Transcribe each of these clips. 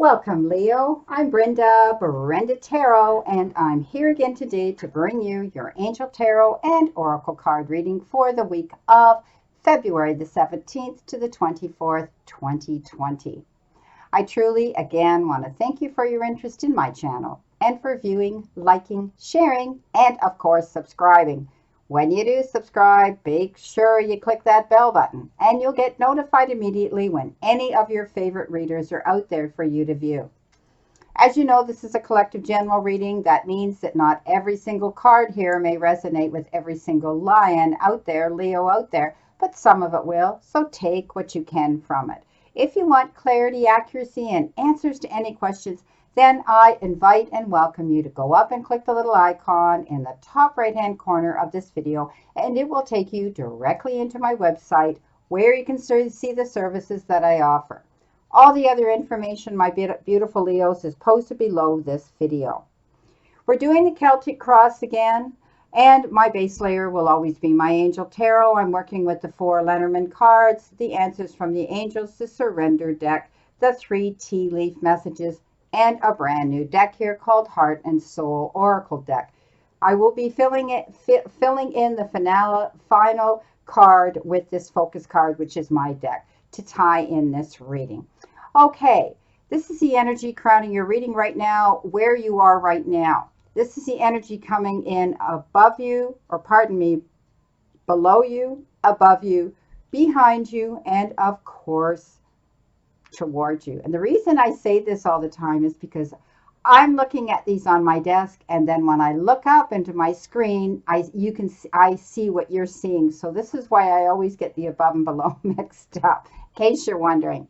Welcome, Leo. I'm Brenda Tarot, and I'm here again today to bring you your Angel Tarot and Oracle card reading for the week of February the 17th to the 24th, 2020. I truly, again, want to thank you for your interest in my channel and for viewing, liking, sharing, and of course, subscribing. When you do subscribe, make sure you click that bell button and you'll get notified immediately when any of your favorite readers are out there for you to view. As you know, this is a collective general reading. That means that not every single card here may resonate with every single lion out there, Leo out there, but some of it will, so take what you can from it. If you want clarity, accuracy, and answers to any questions, then I invite and welcome you to go up and click the little icon in the top right-hand corner of this video, and it will take you directly into my website where you can see the services that I offer. All the other information, my beautiful Leos, is posted below this video. We're doing the Celtic Cross again, and my base layer will always be my Angel Tarot. I'm working with the 4 Lenormand cards, the answers from the angels, the Surrender deck, the 3 tea leaf messages, and a brand new deck here called Heart and Soul Oracle deck. I will be filling in the final card with this focus card, which is my deck, to tie in this reading. Okay, this is the energy crowning your reading right now, where you are right now. This is the energy coming in above you, or pardon me, below you, above you, behind you, and of course, towards you. And the reason I say this all the time is because I'm looking at these on my desk, and then when I look up into my screen, I see what you're seeing. So this is why I always get the above and below mixed up, in case you're wondering.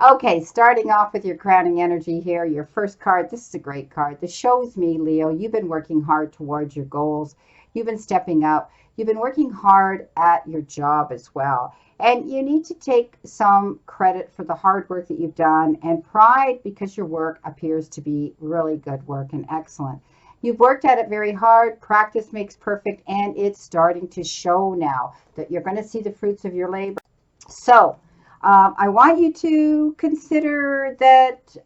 Okay, starting off with your crowning energy here, your first card. This is a great card. This shows me, Leo, you've been working hard towards your goals. You've been stepping up. You've been working hard at your job as well. And you need to take some credit for the hard work that you've done and pride because your work appears to be really good work and excellent. You've worked at it very hard. Practice makes perfect, and it's starting to show now that you're going to see the fruits of your labor. So I want you to consider that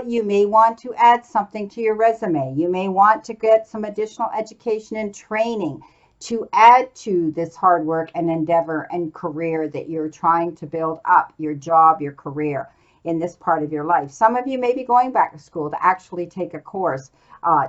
you may want to add something to your resume. You may want to get some additional education and training to add to this hard work and endeavor and career that you're trying to build up, your job, your career in this part of your life. Some of you may be going back to school to actually take a course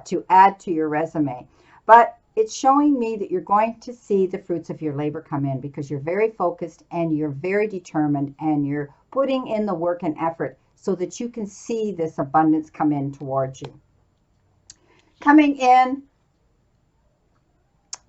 to add to your resume. But it's showing me that you're going to see the fruits of your labor come in because you're very focused and you're very determined and you're putting in the work and effort so that you can see this abundance come in towards you. Coming in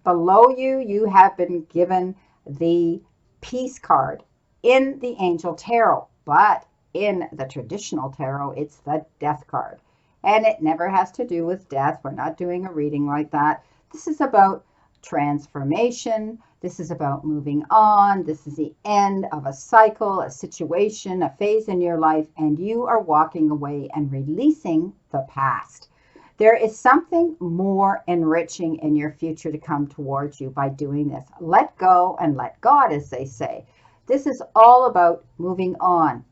below you, you have been given the Peace card in the Angel Tarot, but in the traditional tarot, it's the Death card. And it never has to do with death. We're not doing a reading like that. This is about transformation. This is about moving on. This is the end of a cycle, a situation, a phase in your life, and you are walking away and releasing the past. There is something more enriching in your future to come towards you by doing this. Let go and let God, as they say. This is all about moving on.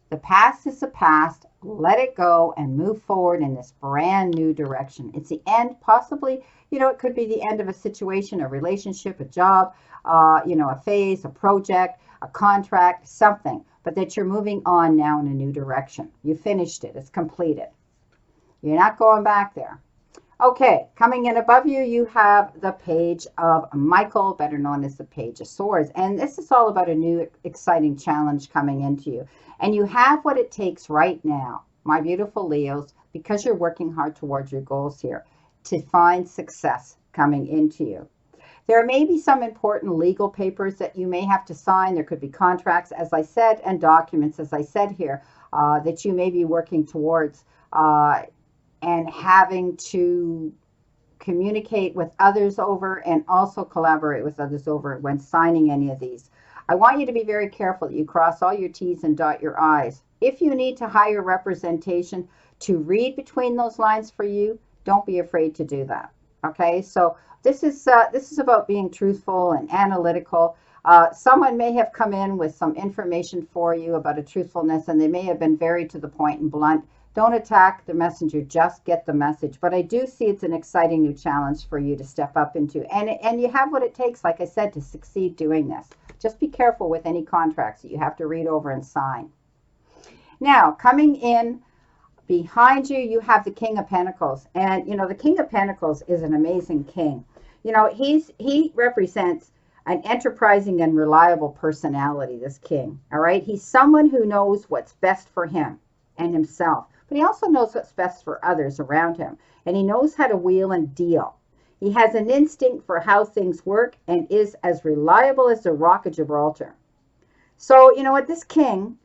The past is the past. Let it go and move forward in this brand new direction. It's the end, possibly, it could be the end of a situation, a relationship, a job, a phase, a project, a contract, something. But that you're moving on now in a new direction. You finished it. It's completed. You're not going back there. Okay, coming in above you, you have the Page of Michael, better known as the Page of Swords. And this is all about a new, exciting challenge coming into you. And you have what it takes right now, my beautiful Leos, because you're working hard towards your goals here, to find success coming into you. There may be some important legal papers that you may have to sign. There could be contracts, as I said, and documents, as I said here, that you may be working towards and having to communicate with others over and also collaborate with others over when signing any of these. I want you to be very careful that you cross all your T's and dot your I's. If you need to hire representation to read between those lines for you, don't be afraid to do that. Okay, so this is about being truthful and analytical. Someone may have come in with some information for you about a truthfulness, and they may have been very to the point and blunt. Don't attack the messenger, just get the message. But I do see it's an exciting new challenge for you to step up into. And you have what it takes, like I said, to succeed doing this. Just be careful with any contracts that you have to read over and sign. Now, coming in behind you, you have the King of Pentacles. And, you know, the King of Pentacles is an amazing king. You know, he represents an enterprising and reliable personality, this king. All right? He's someone who knows what's best for him and himself. But he also knows what's best for others around him. And he knows how to wheel and deal. He has an instinct for how things work and is as reliable as the Rock of Gibraltar. So, you know what, this king,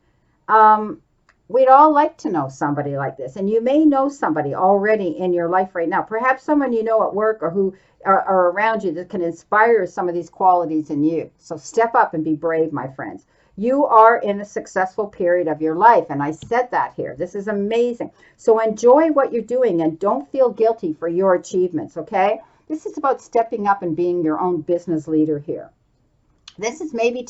we'd all like to know somebody like this. And you may know somebody already in your life right now. Perhaps someone you know at work or who are around you that can inspire some of these qualities in you. So step up and be brave, my friends. You are in a successful period of your life. And I said that here. This is amazing. So enjoy what you're doing and don't feel guilty for your achievements, okay? This is about stepping up and being your own business leader here. This is maybe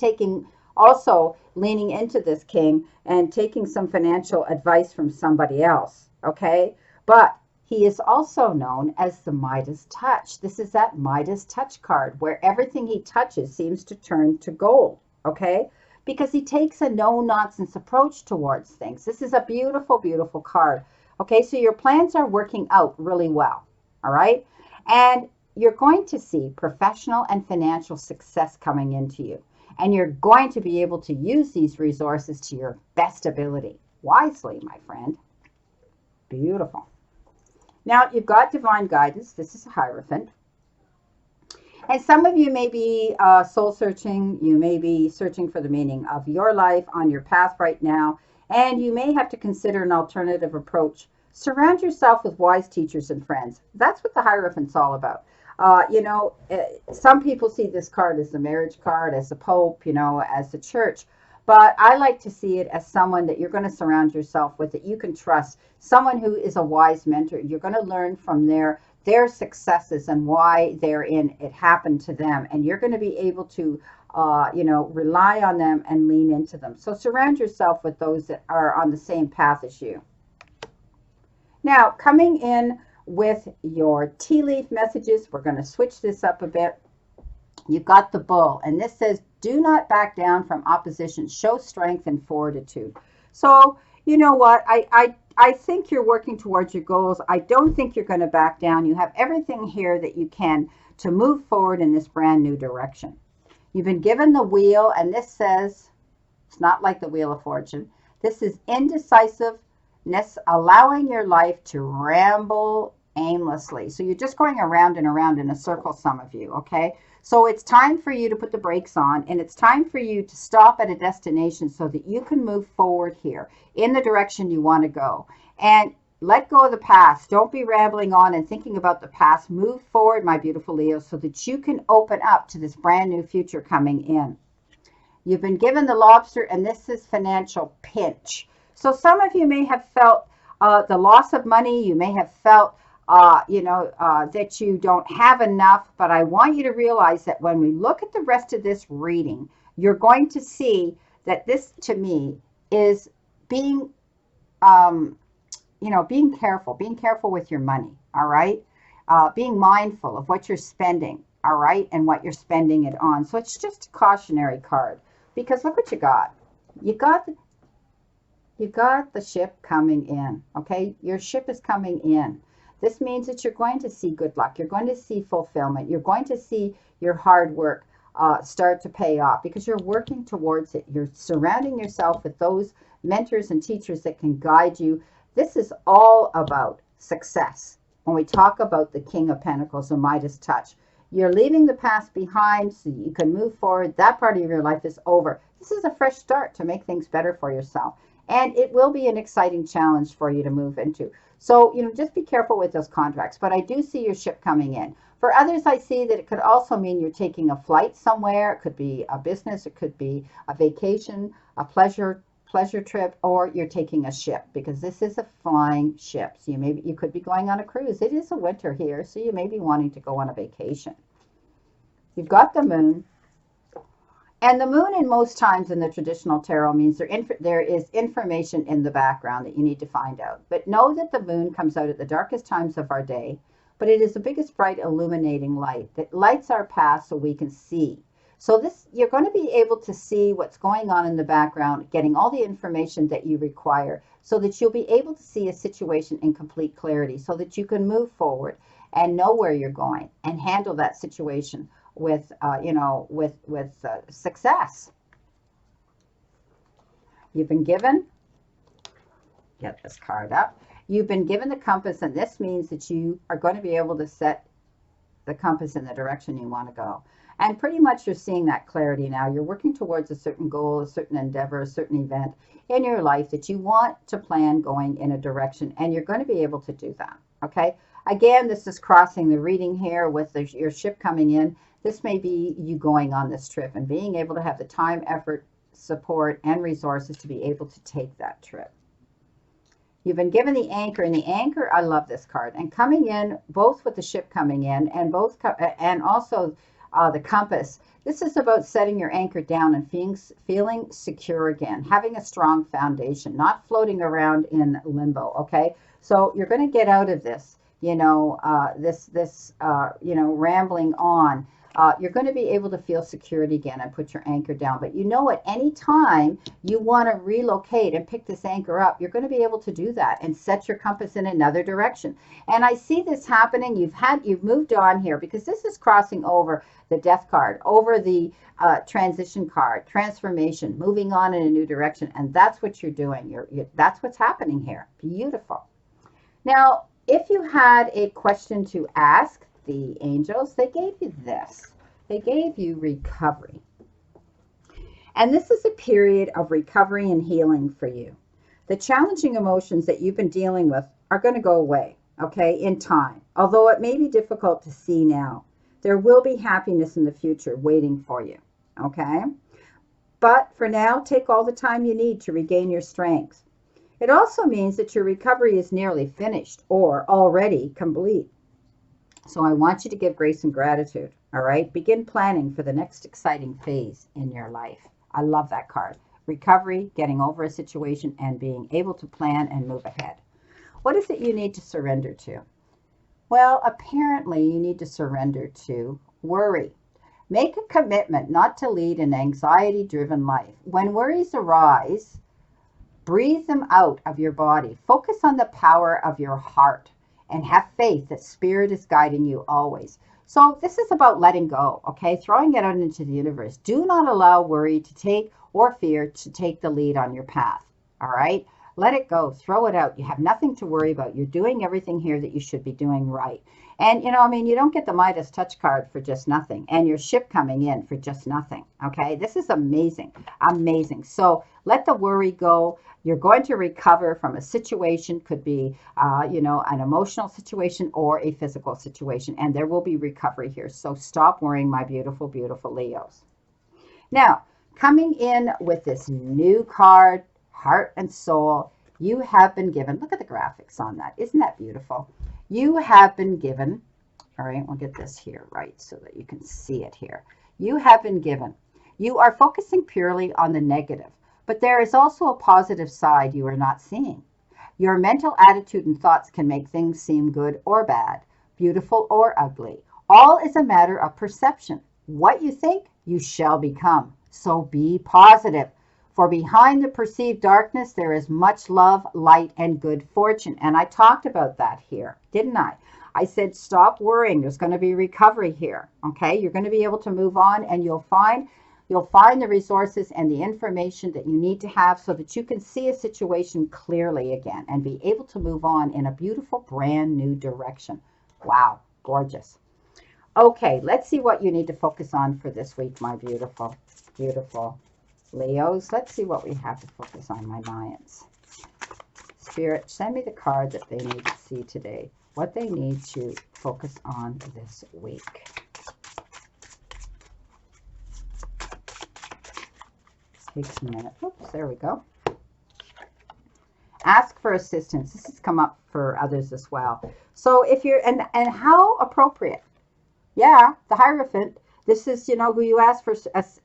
also leaning into this king and taking some financial advice from somebody else, okay? But he is also known as the Midas Touch. This is that Midas Touch card where everything he touches seems to turn to gold, okay? Because he takes a no-nonsense approach towards things. This is a beautiful, beautiful card. Okay, so your plans are working out really well, all right? And you're going to see professional and financial success coming into you. And you're going to be able to use these resources to your best ability. Wisely, my friend. Beautiful. Now, you've got divine guidance. This is a Hierophant. And some of you may be soul searching. You may be searching for the meaning of your life on your path right now. And you may have to consider an alternative approach. Surround yourself with wise teachers and friends. That's what the Hierophant's all about. You know, some people see this card as the marriage card, as the Pope, you know, as the church. But I like to see it as someone that you're going to surround yourself with, that you can trust. Someone who is a wise mentor. You're going to learn from their successes and why it happened to them. And you're going to be able to, you know, rely on them and lean into them. So surround yourself with those that are on the same path as you. Now, coming in with your tea leaf messages, we're going to switch this up a bit. You've got the Bull, and this says, do not back down from opposition. Show strength and fortitude. So, you know what? I think you're working towards your goals. I don't think you're going to back down. You have everything here that you can to move forward in this brand new direction. You've been given the wheel, and this says, it's not like the Wheel of Fortune. This is indecisiveness, allowing your life to ramble aimlessly. So you're just going around and around in a circle, some of you, okay? So it's time for you to put the brakes on, and it's time for you to stop at a destination so that you can move forward here in the direction you want to go. And let go of the past. Don't be rambling on and thinking about the past. Move forward, my beautiful Leo, so that you can open up to this brand new future coming in. You've been given the Lobster, and this is financial pinch. So some of you may have felt the loss of money. You may have felt that you don't have enough, but I want you to realize that when we look at the rest of this reading, you're going to see that this, to me, is being, being careful with your money, all right? Being mindful of what you're spending, all right, and what you're spending it on. So it's just a cautionary card, because look what you got. You got the ship coming in, okay? Your ship is coming in. This means that you're going to see good luck. You're going to see fulfillment. You're going to see your hard work start to pay off because you're working towards it. You're surrounding yourself with those mentors and teachers that can guide you. This is all about success. When we talk about the King of Pentacles, the Midas Touch, you're leaving the past behind so you can move forward. That part of your life is over. This is a fresh start to make things better for yourself. And it will be an exciting challenge for you to move into. So, just be careful with those contracts. But I do see your ship coming in. For others, I see that it could also mean you're taking a flight somewhere. It could be a business. It could be a vacation, a pleasure trip, or you're taking a ship, because this is a flying ship. So you could be going on a cruise. It is a winter here, so you may be wanting to go on a vacation. You've got the Moon. And the moon, in most times in the traditional tarot, means there is information in the background that you need to find out. But know that the moon comes out at the darkest times of our day, but it is the biggest bright illuminating light that lights our path so we can see. So you're going to be able to see what's going on in the background, getting all the information that you require so that you'll be able to see a situation in complete clarity so that you can move forward and know where you're going and handle that situation with success. You've been given, get this card up, you've been given the compass, and this means that you are going to be able to set the compass in the direction you want to go. And pretty much you're seeing that clarity now. You're working towards a certain goal, a certain endeavor, a certain event in your life that you want to plan going in a direction, and you're going to be able to do that, okay? Again, this is crossing the reading here with your ship coming in. This may be you going on this trip and being able to have the time, effort, support, and resources to be able to take that trip. You've been given the anchor, and the anchor, I love this card. And coming in, both with the ship coming in and also the compass, this is about setting your anchor down and feeling secure again, having a strong foundation, not floating around in limbo, okay? So you're going to get out of this, rambling on. You're going to be able to feel security again and put your anchor down. But at any time you want to relocate and pick this anchor up, you're going to be able to do that and set your compass in another direction. And I see this happening. You've moved on here because this is crossing over the death card, over the transition card, transformation, moving on in a new direction. And that's what you're doing. That's what's happening here. Beautiful. Now, if you had a question to ask the angels, they gave you this. They gave you recovery. And this is a period of recovery and healing for you. The challenging emotions that you've been dealing with are going to go away, okay, in time. Although it may be difficult to see now, there will be happiness in the future waiting for you, okay? But for now, take all the time you need to regain your strength. It also means that your recovery is nearly finished or already complete. So I want you to give grace and gratitude, all right? Begin planning for the next exciting phase in your life. I love that card. Recovery, getting over a situation, and being able to plan and move ahead. What is it you need to surrender to? Well, apparently you need to surrender to worry. Make a commitment not to lead an anxiety-driven life. When worries arise, breathe them out of your body. Focus on the power of your heart and have faith that Spirit is guiding you always. So this is about letting go, okay? Throwing it out into the universe. Do not allow worry to take or fear to take the lead on your path, all right? Let it go. Throw it out. You have nothing to worry about. You're doing everything here that you should be doing right. And, you don't get the Midas touch card for just nothing. And your ship coming in for just nothing, okay? This is amazing, amazing. So let the worry go. You're going to recover from a situation, could be, an emotional situation or a physical situation, and there will be recovery here. So stop worrying, my beautiful, beautiful Leos. Now, coming in with this new card, Heart and Soul, you have been given, look at the graphics on that. Isn't that beautiful? You have been given, all right, we'll get this here right so that you can see it here. You have been given. You are focusing purely on the negative. But there is also a positive side you are not seeing. Your mental attitude and thoughts can make things seem good or bad, beautiful or ugly. All is a matter of perception. What you think, you shall become. So be positive. For behind the perceived darkness, there is much love, light, and good fortune. And I talked about that here, didn't I? I said, stop worrying. There's going to be recovery here. Okay, you're going to be able to move on, and you'll find the resources and the information that you need to have so that you can see a situation clearly again and be able to move on in a beautiful, brand new direction. Wow, gorgeous. Okay, let's see what you need to focus on for this week, my beautiful, beautiful Leos. Let's see what we have to focus on, my Lions. Spirit, send me the card that they need to see today, what they need to focus on this week. Takes a minute. Oops, there we go. Ask for assistance. This has come up for others as well. So if you're, and how appropriate. Yeah, the Hierophant. This is, who you ask for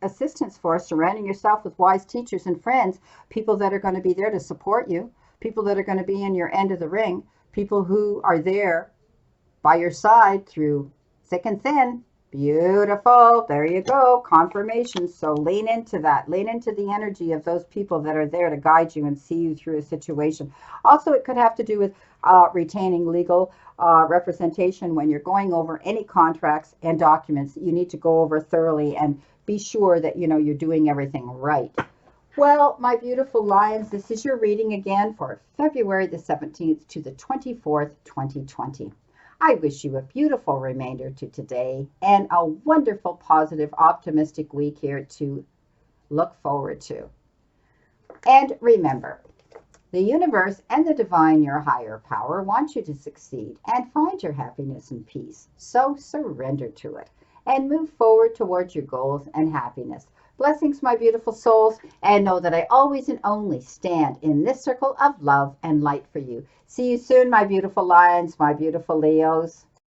assistance for, surrounding yourself with wise teachers and friends, people that are going to be there to support you, people that are going to be in your end of the ring, people who are there by your side through thick and thin. Beautiful. There you go. Confirmation. So lean into that. Lean into the energy of those people that are there to guide you and see you through a situation. Also, it could have to do with retaining legal representation when you're going over any contracts and documents that you need to go over thoroughly and be sure that you're doing everything right. Well, my beautiful Lions, this is your reading again for February the 17th to the 24th, 2020. I wish you a beautiful remainder to today and a wonderful, positive, optimistic week here to look forward to. And remember, the universe and the divine, your higher power, want you to succeed and find your happiness and peace. So surrender to it and move forward towards your goals and happiness. Blessings, my beautiful souls, and know that I always and only stand in this circle of love and light for you. See you soon, my beautiful Lions, my beautiful Leos.